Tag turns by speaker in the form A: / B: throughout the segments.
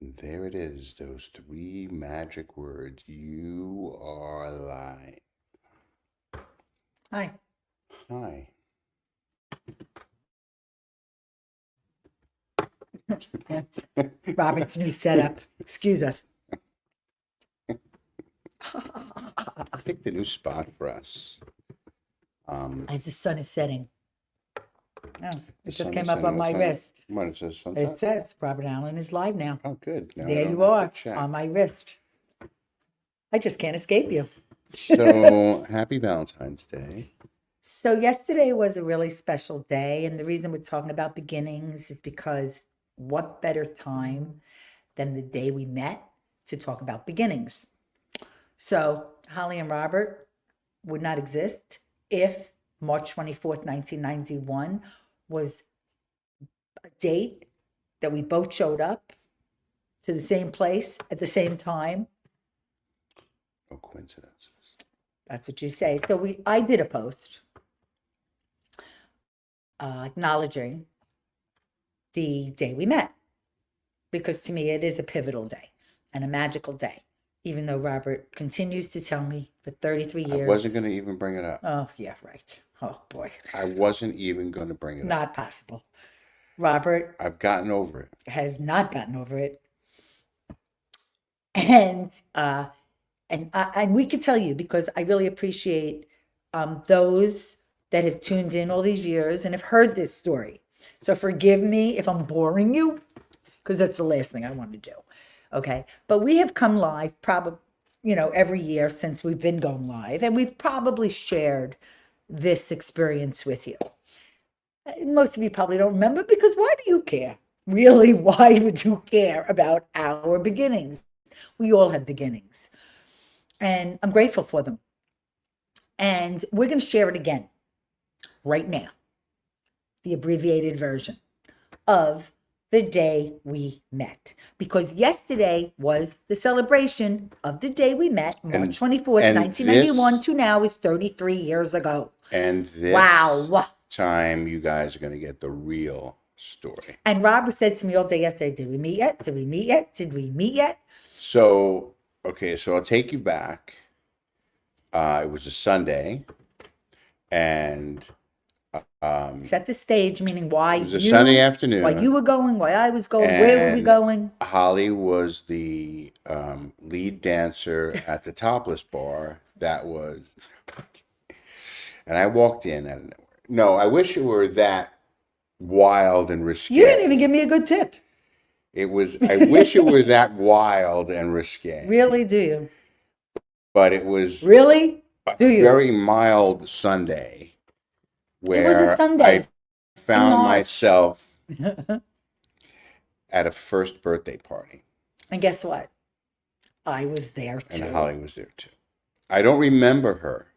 A: There it is, those three magic words. You are live.
B: Hi.
A: Hi.
B: Robert's new setup. Excuse us.
A: I picked a new spot for us.
B: As the sun is setting. Oh,
A: The
B: it just
A: sun
B: came
A: is
B: up
A: setting.
B: on
A: What
B: my
A: time?
B: wrist.
A: What, it says
B: It
A: sunset?
B: says Robert Allen is live now.
A: Oh, good. Now I
B: There
A: don't
B: you
A: have
B: are
A: to check.
B: on my wrist. I just can't escape you.
A: So, happy Valentine's Day.
B: So yesterday was a really special day, and the reason we're talking about beginnings is because what better time than the day we met to talk about beginnings? So Holly and Robert would not exist if March 24th, 1991 was a date that we both showed up to the same place at the same time.
A: No coincidences.
B: That's what you say. So I did a post acknowledging the day we met because to me it is a pivotal day and a magical day, even though Robert continues to tell me for 33
A: I
B: years.
A: wasn't going to even bring it up.
B: Oh, yeah, right. Oh, boy.
A: I wasn't even going to bring it up.
B: Not possible. Robert
A: I've gotten over it.
B: has not gotten over it. And we could tell you because I really appreciate those that have tuned in all these years and have heard this story. So forgive me if I'm boring you, because that's the last thing I want to do. Okay. But we have come live probably, every year since we've been going live, and we've probably shared this experience with you. Most of you probably don't remember because why do you care? Really, why would you care about our beginnings? We all have beginnings, and I'm grateful for them. And we're going to share it again right now, the abbreviated version of the day we met. Because yesterday was the celebration of the day we met, March 24th, 1991 to now is 33 years ago.
A: And this
B: wow.
A: time you guys are going to get the real story.
B: And Robert said to me all day yesterday, did we meet yet? Did we meet yet? Did we meet yet?
A: So, okay, so I'll take you back. It was a Sunday, and
B: set the stage, meaning why
A: it was a Sunday afternoon.
B: Why you were going, why I was going, where were we going?
A: Holly was the lead dancer at the topless bar. That was, and I walked in out of nowhere. No, I wish it were that wild and risque.
B: You didn't even give me a good tip.
A: It was, I wish it were that wild and risque.
B: Really, do you?
A: But it was
B: really
A: a very mild Sunday where
B: it was a Sunday.
A: I found myself at a first birthday party.
B: And guess what? I was there too.
A: And Holly was there too. I don't remember her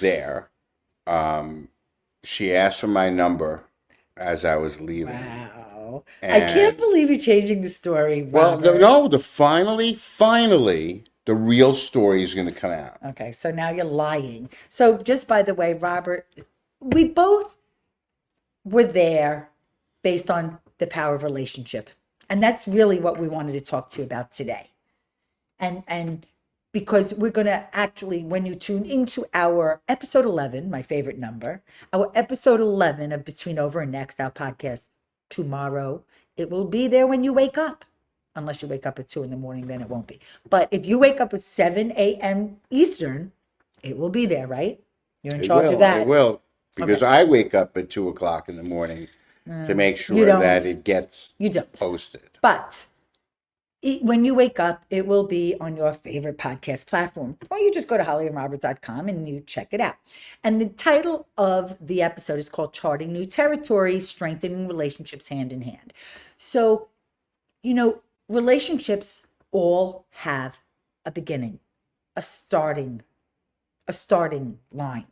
A: there. She asked for my number as I was leaving.
B: Wow. I can't believe you're changing the story, Robert.
A: Well, finally, the real story is going to come out.
B: Okay, so now you're lying. So just by the way, Robert, we both were there based on the power of relationship. And that's really what we wanted to talk to you about today. And because we're going to actually, when you tune into our episode 11, my favorite number, our episode 11 of Between Over and Next, our podcast tomorrow, it will be there when you wake up. Unless you wake up at 2 a.m, then it won't be. But if you wake up at 7 a.m. Eastern, it will be there, right? You're in charge of that.
A: It will, because I wake up at 2 o'clock in the morning to make sure that it gets posted.
B: But when you wake up, it will be on your favorite podcast platform. Or you just go to hollyandrobert.com and you check it out. And the title of the episode is called Charting New Territories, Strengthening Relationships Hand in Hand. So, relationships all have a beginning, a starting line,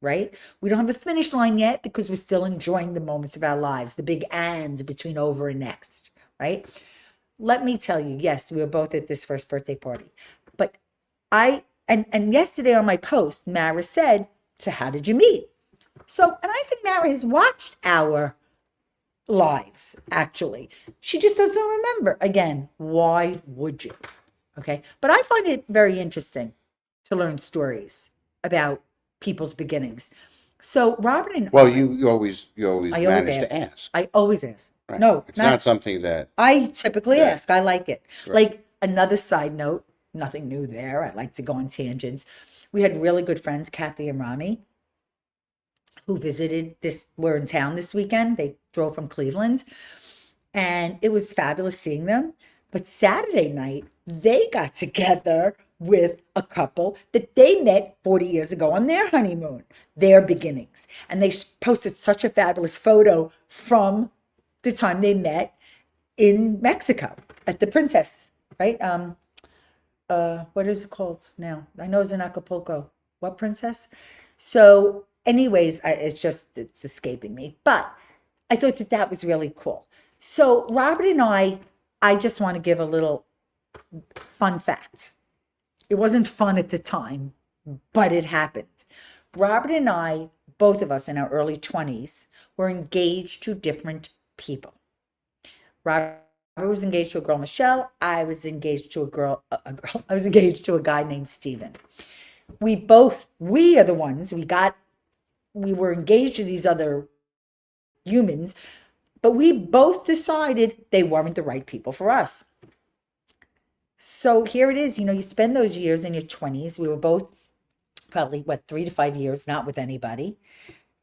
B: right? We don't have a finish line yet because we're still enjoying the moments of our lives, the big and between over and next, right? Let me tell you, yes, we were both at this first birthday party, but and yesterday on my post, Mara said, so how did you meet? So, and I think Mara has watched our lives, actually. She just doesn't remember. Again, why would you? Okay. But I find it very interesting to learn stories about people's beginnings. So Robert and
A: Well, you always
B: I always
A: manage to
B: ask.
A: ask,
B: I always ask.
A: right?
B: No,
A: It's not
B: not
A: something that
B: I typically
A: that
B: ask. I like it.
A: right.
B: Like another side note, nothing new there. I like to go on tangents. We had really good friends, Kathy and Rami, who visited this, were in town this weekend. They drove from Cleveland and it was fabulous seeing them. But Saturday night, they got together with a couple that they met 40 years ago on their honeymoon, their beginnings. And they posted such a fabulous photo from the time they met in Mexico at the Princess, right? What is it called now? I know it's in Acapulco. What princess? So, anyways, it's escaping me. But I thought that that was really cool. So Robert and I just want to give a little fun fact. It wasn't fun at the time, but it happened. Robert and I, both of us in our early 20s, were engaged to different people. Robert was engaged to a girl, Michelle. I was engaged to I was engaged to a guy named Steven. We are the ones, we were engaged to these other humans, but we both decided they weren't the right people for us. So here it is, you spend those years in your 20s. We were both probably, 3 to 5 years, not with anybody.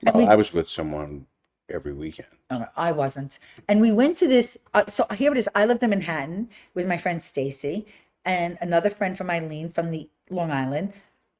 B: And
A: Well,
B: we
A: I was with someone every weekend.
B: Oh, no, I wasn't. And we went to this. So here it is. I lived in Manhattan with my friend Stacy and another friend from Eileen from the Long Island.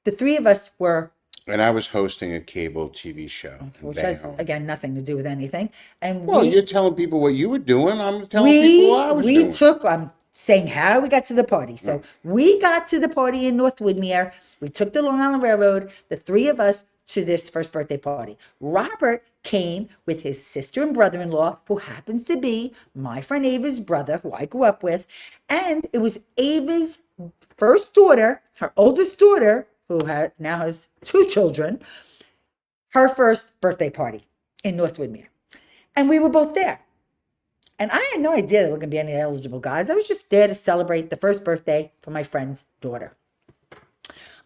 B: The three of us were,
A: And I was hosting a cable TV show in
B: which has
A: Bayonne.
B: again nothing to do with anything. And
A: Well, you're telling people what you were doing. I'm telling people what I was
B: we
A: doing.
B: took. I'm saying how we got to the party. So we got to the party in North Woodmere. We took the Long Island Railroad. The three of us to this first birthday party. Robert came with his sister and brother-in-law, who happens to be my friend Ava's brother, who I grew up with. And it was Ava's first daughter, her oldest daughter, who now has two children, her first birthday party in North Woodmere. And we were both there. And I had no idea there were going to be any eligible guys. I was just there to celebrate the first birthday for my friend's daughter.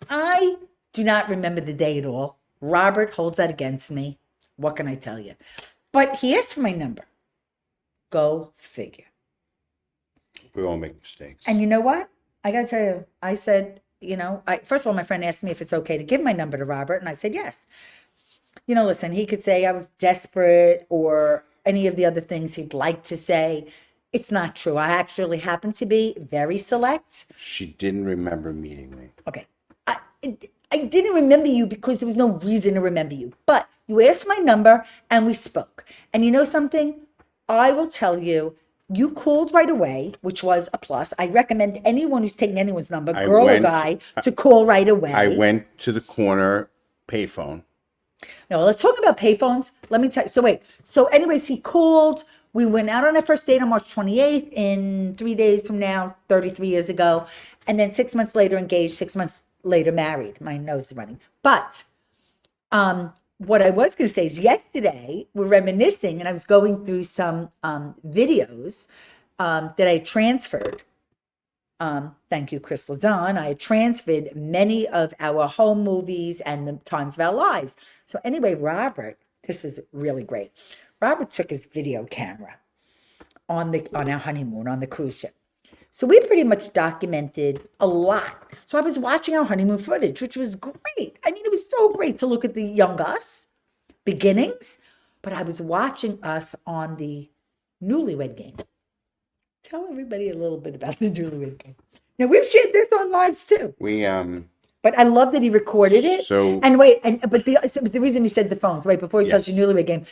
B: I do not remember the day at all. Robert holds that against me. What can I tell you? But he asked for my number. Go figure.
A: We all make mistakes.
B: And you know what? I got to tell you, I said, first of all, my friend asked me if it's okay to give my number to Robert. And I said, yes. Listen, he could say I was desperate or any of the other things he'd like to say. It's not true. I actually happen to be very select.
A: She didn't remember meeting me.
B: Okay. I didn't remember you because there was no reason to remember you. But you asked my number and we spoke. And you know something? I will tell you, you called right away, which was a plus. I recommend anyone who's taking anyone's number, girl or guy, to call right away.
A: I went to the corner payphone.
B: No, let's talk about payphones. Let me tell you. So anyways, he called. We went out on our first date on March 28th in 3 days from now, 33 years ago. And then 6 months later engaged, 6 months later married. My nose is running. But what I was going to say is yesterday we're reminiscing and I was going through some videos that I transferred. Thank you, Chris Lazan. I had transferred many of our home movies and the times of our lives. So anyway, Robert, this is really great. Robert took his video camera on our honeymoon on the cruise ship. So we pretty much documented a lot. So I was watching our honeymoon footage, which was great. I mean, it was so great to look at the young us beginnings, but I was watching us on the newlywed game. Tell everybody a little bit about the newlywed game. Now we've shared this on lives too. But I love that he recorded it. But the reason he said the phones right before he touched the newlywed game,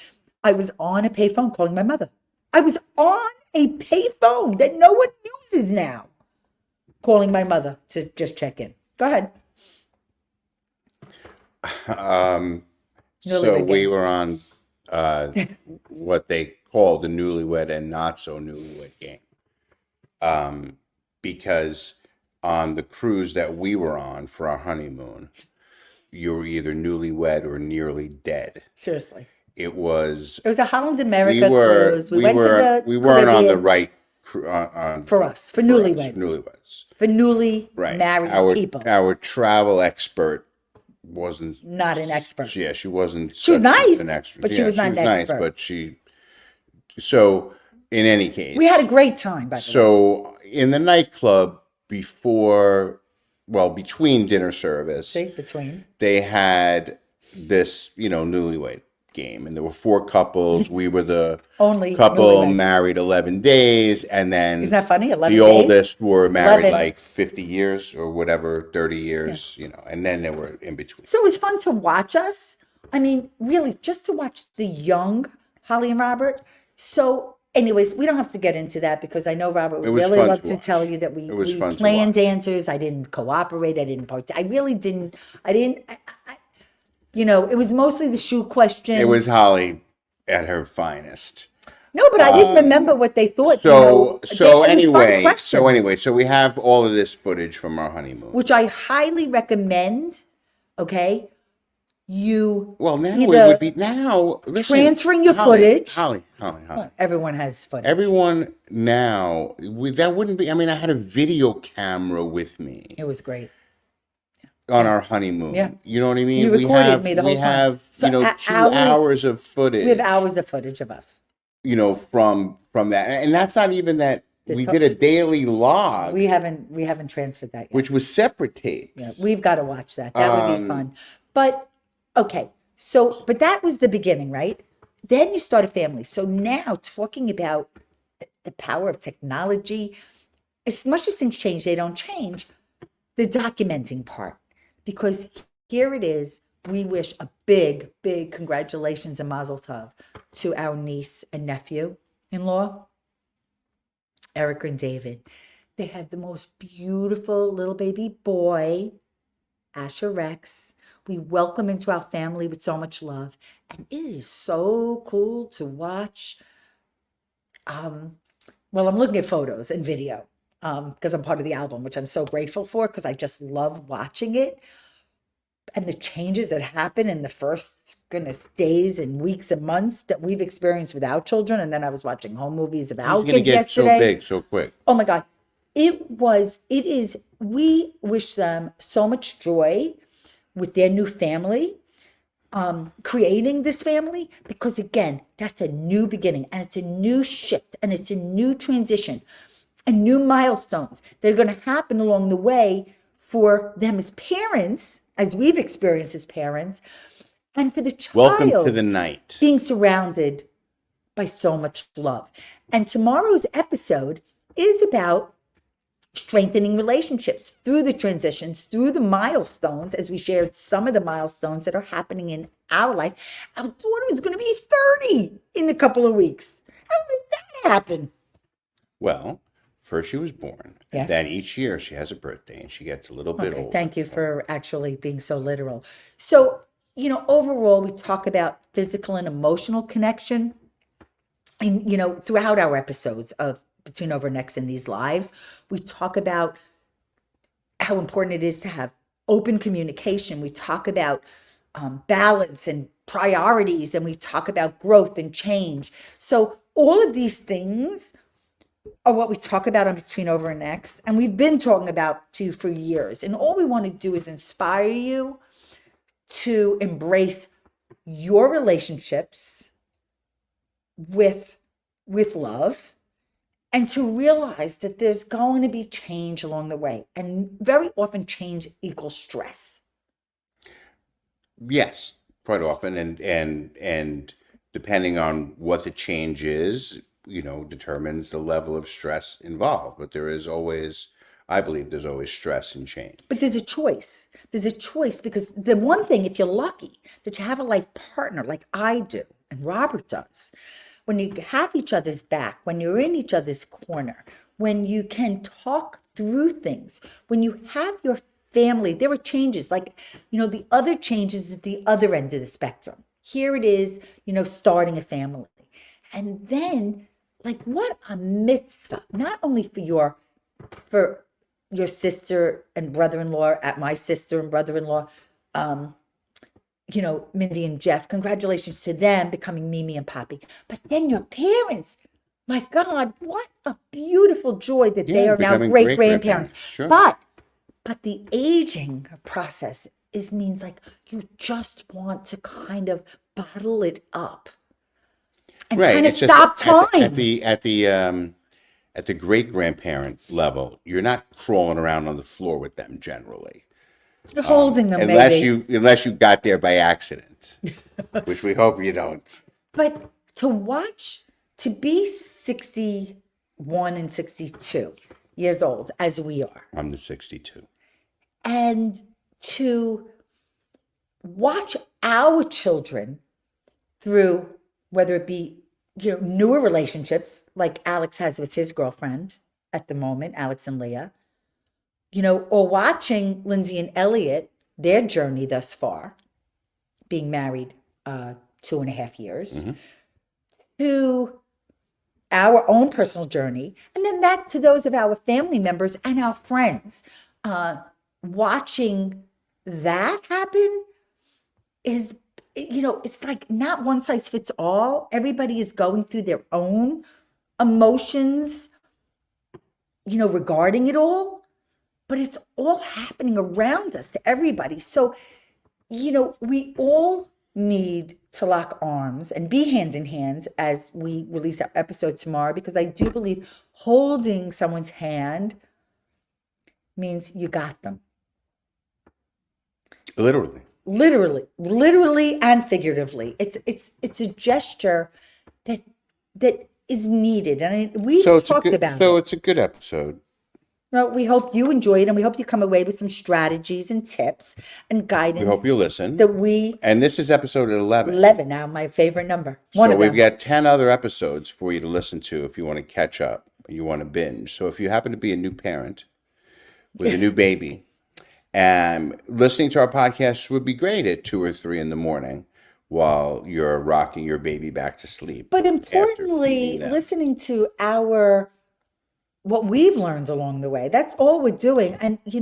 B: I was on a payphone calling my mother. I was on a payphone that no one uses now, calling my mother to just check in. Go ahead.
A: So we were on what they call the newlywed and not so newlywed game. Because on the cruise that we were on for our honeymoon, you were either newlywed or nearly dead.
B: Seriously.
A: It was
B: It was a Holland America cruise. We went to the
A: we weren't on the
B: Caribbean
A: right
B: for us, for
A: for us,
B: newlyweds,
A: newlyweds.
B: for newly
A: Right.
B: married people.
A: Our travel expert wasn't.
B: Not an expert.
A: Yeah, she wasn't
B: She was
A: such
B: nice,
A: an expert.
B: but she
A: Yeah,
B: was
A: she
B: not
A: was
B: an
A: nice,
B: expert.
A: but she. So in any case,
B: We had a great time, by the way.
A: so in the nightclub before, well, between dinner service,
B: See, between.
A: they had this, newlywed game, and there were four couples. We were the
B: Only
A: couple
B: newlyweds.
A: married 11 days, and then
B: Isn't that funny? 11
A: the
B: days?
A: oldest were married
B: 11.
A: like 50 years or whatever, 30 years, and then they were in between.
B: So it was fun to watch us. I mean, really, just to watch the young Holly and Robert. So, anyways, we don't have to get into that because I know Robert would
A: It was
B: really
A: fun
B: love
A: to
B: to
A: watch.
B: tell you that we
A: It was fun to
B: planned
A: watch.
B: answers. I didn't cooperate. I didn't part. I really didn't. It was mostly the shoe question.
A: It was Holly at her finest.
B: No, but I didn't remember what they thought.
A: So
B: it was fun questions,
A: so we have all of this footage from our honeymoon.
B: which I highly recommend. Okay, you
A: Well, now
B: either
A: it would be now. Listen,
B: transferring your
A: Holly,
B: footage.
A: Holly.
B: Everyone has footage.
A: Everyone now, that wouldn't be. I mean, I had a video camera with me
B: It was great.
A: on our honeymoon.
B: Yeah.
A: You know what I mean?
B: You recorded me the whole
A: we
B: time.
A: have
B: So
A: 2 hours of footage.
B: We have hours of footage of us.
A: From that, and that's not even that. We did a daily log,
B: We haven't transferred that yet.
A: which was separate tapes.
B: Yeah, we've got to watch that. That would be fun. But okay, but that was the beginning, right? Then you start a family. So now talking about the power of technology, as much as things change, they don't change. The documenting part, because here it is. We wish a big, big congratulations and mazel tov to our niece and nephew-in-law, Erica and David. They have the most beautiful little baby boy, Asher Rex. We welcome into our family with so much love. And it is so cool to watch. I'm looking at photos and video because I'm part of the album, which I'm so grateful for because I just love watching it. And the changes that happen in the first, goodness, days and weeks and months that we've experienced with our children. And then I was watching home movies about
A: He's gonna
B: kids
A: get
B: yesterday.
A: so big so quick.
B: Oh my God. We wish them so much joy with their new family, creating this family, because again, that's a new beginning and it's a new shift and it's a new transition and new milestones that are going to happen along the way for them as parents, as we've experienced as parents, and for the child.
A: Welcome to the night.
B: Being surrounded by so much love. And tomorrow's episode is about strengthening relationships through the transitions, through the milestones, as we shared some of the milestones that are happening in our life. Our daughter is going to be 30 in a couple of weeks. How did that happen?
A: Well, first she was born,
B: Yes.
A: and then each year she has a birthday, and she gets a little bit
B: Okay,
A: older.
B: thank you for actually being so literal. So, overall, we talk about physical and emotional connection. And, throughout our episodes of Between Over Next and These Lives, we talk about how important it is to have open communication. We talk about balance and priorities, and we talk about growth and change. So all of these things are what we talk about on Between Over and Next, and we've been talking about to you for years. And all we want to do is inspire you to embrace your relationships with love, and to realize that there's going to be change along the way. And very often change equals stress.
A: Yes, quite often, and depending on what the change is, determines the level of stress involved. But I believe there's always stress in change.
B: But there's a choice. There's a choice, because the one thing, if you're lucky that you have a life partner like I do and Robert does, when you have each other's back, when you're in each other's corner, when you can talk through things, when you have your family, there are changes. Like, the other changes at the other end of the spectrum. Here it is, starting a family. And then, like, what a mitzvah, not only for your sister and brother-in-law, at my sister and brother-in-law, Mindy and Jeff, congratulations to them becoming Mimi and Poppy. But then your parents, my God, what a beautiful joy that they
A: Yeah,
B: are now
A: becoming
B: great
A: great
B: grandparents.
A: grandparents. Sure.
B: But the aging process means like you just want to kind of bottle it up and
A: Right.
B: kind of
A: It's just
B: stop time.
A: at the great grandparent level, you're not crawling around on the floor with them generally.
B: You're holding them,
A: Unless
B: maybe.
A: you got there by accident, which we hope you don't.
B: But to be 61 and 62 years old, as we are,
A: I'm the 62.
B: and to watch our children through, whether it be newer relationships like Alex has with his girlfriend at the moment, Alex and Leah, or watching Lindsay and Elliot, their journey thus far, being married 2.5 years, to our own personal journey, and then back to those of our family members and our friends. Watching that happen is, it's like not one size fits all. Everybody is going through their own emotions, regarding it all, but it's all happening around us to everybody. So, we all need to lock arms and be hands in hands as we release our episode tomorrow, because I do believe holding someone's hand means you got them. Literally and figuratively. It's a gesture that is needed, and we've talked about it.
A: So it's a good episode.
B: Well, we hope you enjoy it, and we hope you come away with some strategies and tips and guidance.
A: We hope you listen.
B: And
A: this is episode 11.
B: 11 now, my favorite number.
A: So we've got 10 other episodes for you to listen to if you want to catch up, you want to binge. So if you happen to be a new parent with a new baby, and listening to our podcast would be great at 2 or 3 in the morning while you're rocking your baby back to sleep.
B: But importantly, listening to what we've learned along the way. That's all we're doing. And, you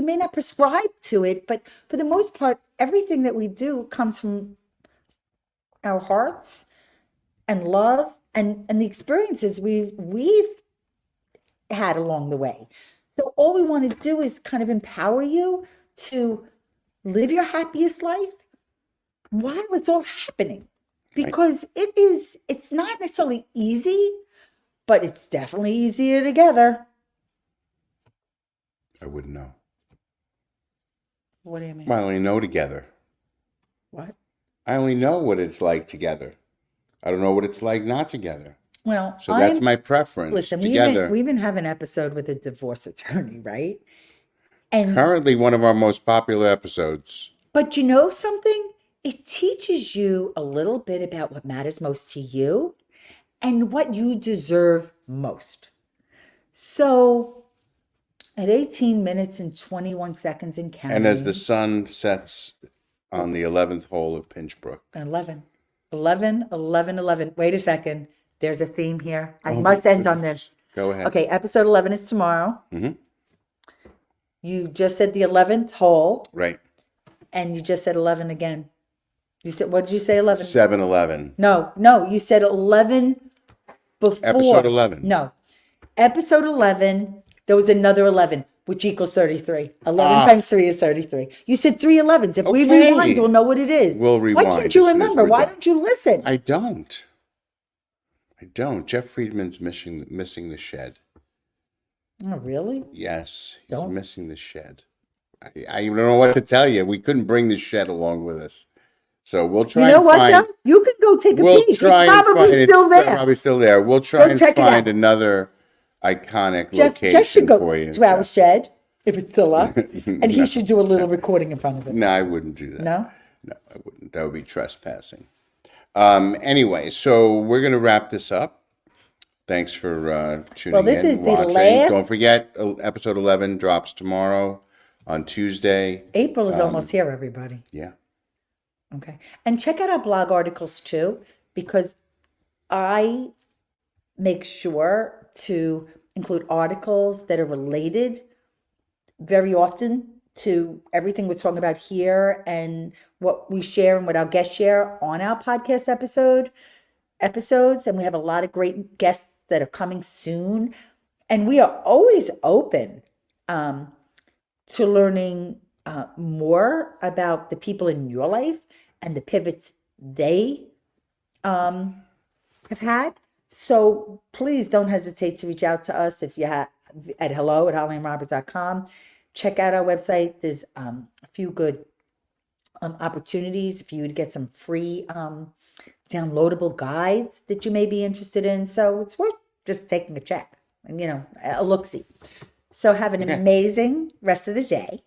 B: may not prescribe to it, but for the most part, everything that we do comes from our hearts and love and the experiences we've had along the way. So all we want to do is kind of empower you to live your happiest life while it's all happening. Because it's not necessarily easy, but it's definitely easier together.
A: I wouldn't know.
B: What do you mean?
A: I only know together.
B: What?
A: I only know what it's like together. I don't know what it's like not together.
B: Well,
A: so that's my preference.
B: Listen,
A: together.
B: we even have an episode with a divorce attorney, right? And
A: currently one of our most popular episodes.
B: But you know something? It teaches you a little bit about what matters most to you and what you deserve most. So at 18 minutes and 21 seconds and counting.
A: And as the sun sets on the 11th hole of Pinchbrook.
B: 11. Wait a second. There's a theme here. I must end on this.
A: Go ahead.
B: Okay, episode 11 is tomorrow.
A: Mm-hmm.
B: You just said the 11th hole.
A: Right.
B: And you just said 11 again. You said, what did you say, 11?
A: 7-11.
B: No, you said 11 before.
A: Episode 11.
B: No. Episode 11, there was another 11, which equals 33. 11 times 3 is 33. You said 3 11s. If we rewind, we'll know what it is.
A: We'll rewind.
B: Why can't you remember? Why don't you listen?
A: I don't. Jeff Friedman's missing the shed.
B: Oh, really?
A: Yes. He's missing the shed. I don't know what to tell you. We couldn't bring the shed along with us. So we'll try
B: You know what, Joe? You can go take a peek. It's
A: probably
B: still there.
A: Probably still there. We'll try and find another iconic location
B: Jeff should go
A: for you.
B: to our shed, if it's still up, and he should do a little recording in front of it.
A: No, I wouldn't do that.
B: No?
A: No, I wouldn't. That would be trespassing. Anyway, so we're going to wrap this up. Thanks for tuning in, watching. Don't forget, episode 11 drops tomorrow on Tuesday.
B: April is almost here, everybody.
A: Yeah.
B: Okay. And check out our blog articles too, because I make sure to include articles that are related very often to everything we're talking about here and what we share and what our guests share on our podcast episodes. And we have a lot of great guests that are coming soon. And we are always open to learning more about the people in your life and the pivots they have had. So please don't hesitate to reach out to us if you have at hello@hollyandrobert.com. Check out our website. There's a few good opportunities for you to get some free downloadable guides that you may be interested in. So it's worth just taking a check and, a look-see. So have an
A: Okay.
B: amazing rest of the day,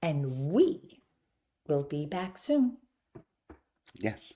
B: and we will be back soon.
A: Yes.